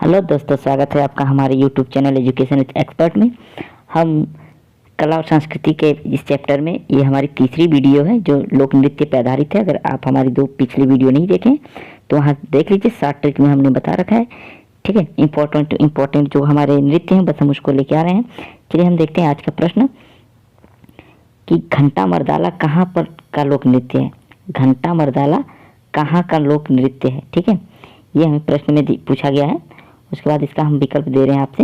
Hello दोस्तों, स्वागत है आपका हमारे यूट्यूब चैनल एजुकेशन एक्सपर्ट में। हम कला और संस्कृति के इस चैप्टर में ये हमारी तीसरी वीडियो है जो लोक नृत्य पर आधारित है। अगर आप हमारी दो पिछली वीडियो नहीं देखें तो वहाँ देख लीजिए, शॉर्ट ट्रिक में हमने बता रखा है। ठीक है, इम्पोर्टेंट जो हमारे नृत्य हैं बस हम उसको लेके आ रहे हैं। चलिए हम देखते हैं आज का प्रश्न कि घंटा मर्दाला कहाँ पर का लोक नृत्य है। घंटा मर्दाला कहाँ का लोक नृत्य है। ठीक है, ये हमें प्रश्न में पूछा गया है। उसके बाद इसका हम विकल्प दे रहे हैं आपसे,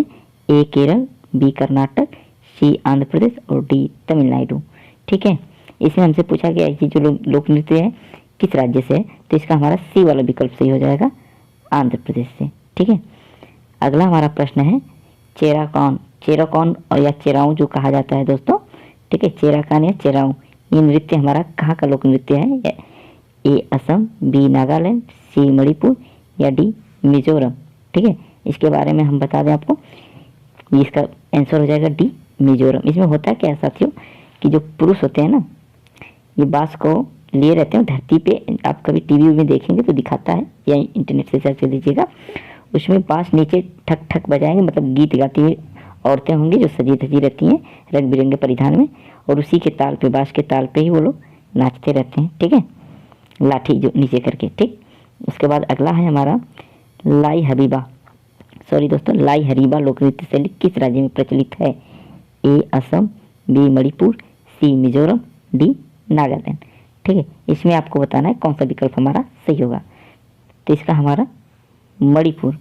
ए केरल, बी कर्नाटक, सी आंध्र प्रदेश और डी तमिलनाडु। ठीक है, इसमें हमसे पूछा गया है कि जो लोक नृत्य है किस राज्य से है, तो इसका हमारा सी वाला विकल्प सही हो जाएगा, आंध्र प्रदेश से। ठीक है, अगला हमारा प्रश्न है चेराकौन। चेराकौन और या चेराऊ जो कहा जाता है दोस्तों, ठीक है, चेराकान या चेराऊ, ये नृत्य हमारा कहाँ का लोक नृत्य है। ए असम, बी नागालैंड, सी मणिपुर या डी मिजोरम। ठीक है, इसके बारे में हम बता दें आपको, इसका आंसर हो जाएगा डी मिजोरम। इसमें होता है क्या साथियों कि जो पुरुष होते हैं ना, ये बांस को लिए रहते हैं धरती पे। आप कभी टीवी में देखेंगे तो दिखाता है या इंटरनेट से सर्च कर लीजिएगा, उसमें बांस नीचे ठक ठक बजाएंगे, मतलब गीत गाती हुई औरतें होंगी जो सजी धजी रहती हैं रंग बिरंगे परिधान में, और उसी के ताल पे, बांस के ताल पे ही वो लोग नाचते रहते हैं। ठीक है, लाठी जो नीचे करके। ठीक, उसके बाद अगला है हमारा लाई हरीबा लोक नृत्य शैली किस राज्य में प्रचलित है। ए असम, बी मणिपुर, सी मिजोरम, डी नागालैंड। ठीक है, इसमें आपको बताना है कौन सा विकल्प हमारा सही होगा। तो इसका हमारा मणिपुर,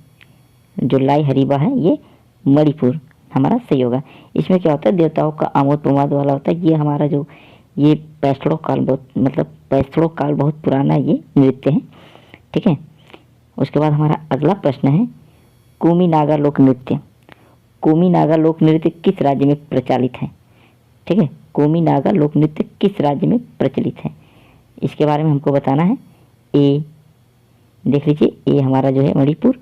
जो लाई हरीबा है ये मणिपुर हमारा सही होगा। इसमें क्या होता है, देवताओं का आमोद प्रमोद वाला होता है। ये हमारा जो ये पैसड़ों काल बहुत पुराना ये नृत्य है। ठीक है, उसके बाद हमारा अगला प्रश्न है कुमी नागा लोक नृत्य। कुमी नागा लोक नृत्य किस राज्य में प्रचलित है। ठीक है, कुमी नागा लोक नृत्य किस राज्य में प्रचलित है, इसके बारे में हमको बताना है। ए देख लीजिए, ए हमारा जो है मणिपुर,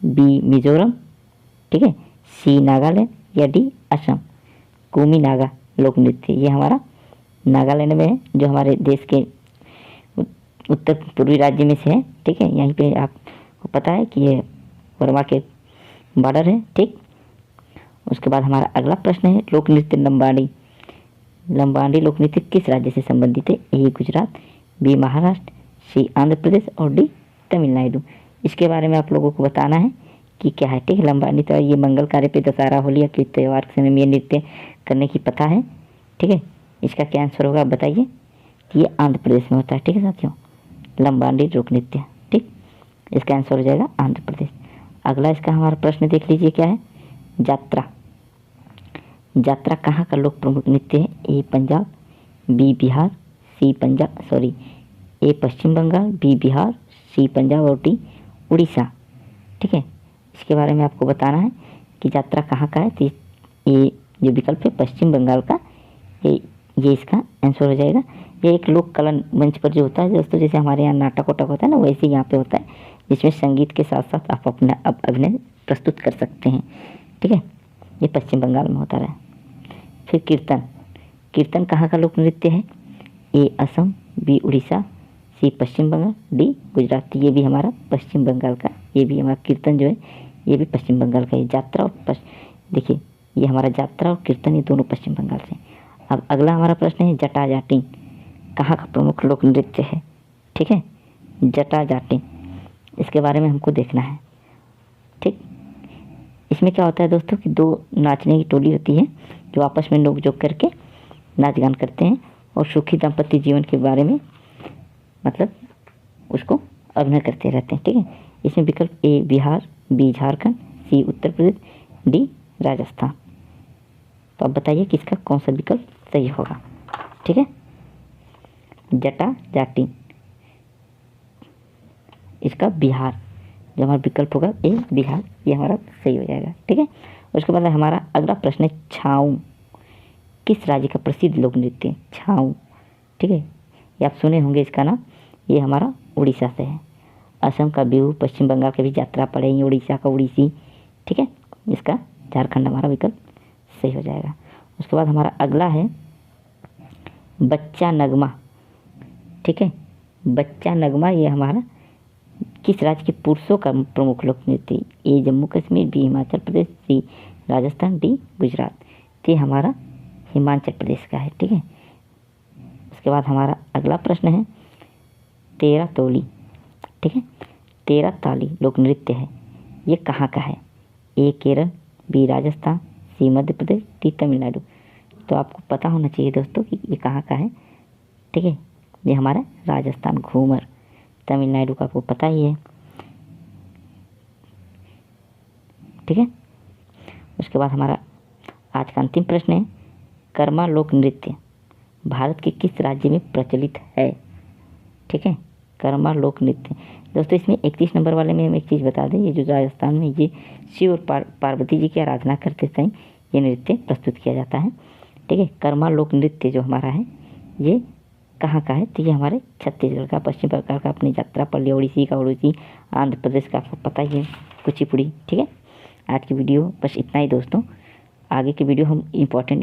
बी मिजोरम, ठीक है, सी नागालैंड या डी असम। कुमी नागा लोक नृत्य ये हमारा नागालैंड में है, जो हमारे देश के उत्तर पूर्वी राज्य में से है। ठीक है, यहीं पे आपको पता है कि ये वर्मा के बॉर्डर है। ठीक, उसके बाद हमारा अगला प्रश्न है लोक नृत्य लंबाडी लोक नृत्य किस राज्य से संबंधित है। ए गुजरात, बी महाराष्ट्र, सी आंध्र प्रदेश और डी तमिलनाडु। इसके बारे में आप लोगों को बताना है कि क्या है। ठीक है, लंबाडी तो ये मंगल कार्य पे, दशहरा, होली या किस त्यौहार के समय में ये नृत्य करने की प्रथा है। ठीक है, इसका क्या आंसर होगा बताइए कि ये आंध्र प्रदेश में होता है। ठीक है साथियों, लंबाडी लोक नृत्य। ठीक, इसका आंसर हो जाएगा आंध्र प्रदेश। अगला इसका हमारा प्रश्न देख लीजिए क्या है, यात्रा कहाँ का लोक प्रमुख नृत्य है। ए पंजाब, बी बिहार, ए पश्चिम बंगाल, बी बिहार, सी पंजाब और डी उड़ीसा। ठीक है, इसके बारे में आपको बताना है कि यात्रा कहाँ का है। तो ये जो विकल्प है पश्चिम बंगाल का, ये इसका आंसर हो जाएगा। ये एक लोक कला मंच पर जो होता है दोस्तों, जैसे हमारे यहाँ नाटक वाटक होता है ना, वैसे यहाँ पे होता है, जिसमें संगीत के साथ साथ आप अपना अभिनय प्रस्तुत कर सकते हैं। ठीक है, ये पश्चिम बंगाल में होता है। फिर कीर्तन कहाँ का लोक नृत्य है। ए असम, बी उड़ीसा, सी पश्चिम बंगाल, डी गुजरात। ये भी हमारा पश्चिम बंगाल का, ये भी हमारा कीर्तन जो है ये भी पश्चिम बंगाल का है। यात्रा और देखिए, ये हमारा यात्रा और कीर्तन ये दोनों पश्चिम बंगाल से। अब अगला हमारा प्रश्न है जटा जाटिन कहाँ का प्रमुख लोक नृत्य है। ठीक है, जटा जाटिन, इसके बारे में हमको देखना है। ठीक, इसमें क्या होता है दोस्तों कि दो नाचने की टोली होती है जो आपस में नोक-झोंक करके नाच गान करते हैं और सुखी दाम्पत्य जीवन के बारे में मतलब उसको अभिनय करते रहते हैं। ठीक है, इसमें विकल्प ए बिहार, बी झारखंड, सी उत्तर प्रदेश, डी राजस्थान। तो अब बताइए कि इसका कौन सा विकल्प सही होगा। ठीक है, जटा जाटिन, इसका बिहार जो हमारा विकल्प होगा ए बिहार, ये हमारा सही हो जाएगा। ठीक है, उसके बाद हमारा अगला प्रश्न है छाऊ किस राज्य का प्रसिद्ध लोक नृत्य है। छाऊ, ठीक है, ये आप सुने होंगे इसका नाम, ये हमारा उड़ीसा से है। असम का बिहू, पश्चिम बंगाल का भी यात्रा पड़ेगी, उड़ीसा का उड़ीसी। ठीक है, इसका झारखंड हमारा विकल्प सही हो जाएगा। उसके बाद हमारा अगला है बच्चा नगमा। ठीक है, बच्चा नगमा ये हमारा किस राज्य के पुरुषों का प्रमुख लोक नृत्य? ए जम्मू कश्मीर, बी हिमाचल प्रदेश, सी राजस्थान, डी गुजरात। तो ये हमारा हिमाचल प्रदेश का है। ठीक है, उसके बाद हमारा अगला प्रश्न है तेरह तोली। ठीक है, तेरह ताली लोक नृत्य है, ये कहाँ का है? ए केरल, बी राजस्थान, सी मध्य प्रदेश, डी तमिलनाडु। तो आपको पता होना चाहिए दोस्तों कि ये कहाँ का है। ठीक है, ये हमारा राजस्थान घूमर। तमिलनाडु का आपको पता ही है। ठीक है, उसके बाद हमारा आज का अंतिम प्रश्न है कर्मा लोक नृत्य भारत के किस राज्य में प्रचलित है? ठीक है, कर्मा लोक नृत्य दोस्तों, इसमें 31 नंबर वाले में हम एक चीज़ बता दें, ये जो राजस्थान में ये शिव और पार्वती जी की आराधना करते समय ये नृत्य प्रस्तुत किया जाता है। ठीक है, कर्मा लोक नृत्य जो हमारा है ये कहाँ का है? तो ये हमारे छत्तीसगढ़ का, पश्चिम बंगाल का अपनी यात्रा पल्ली, ओडिसी का ओडिसी, आंध्र प्रदेश का आपको पता ही है कुचिपुड़ी। ठीक है, आज की वीडियो बस इतना ही दोस्तों। आगे की वीडियो हम इम्पोर्टेंट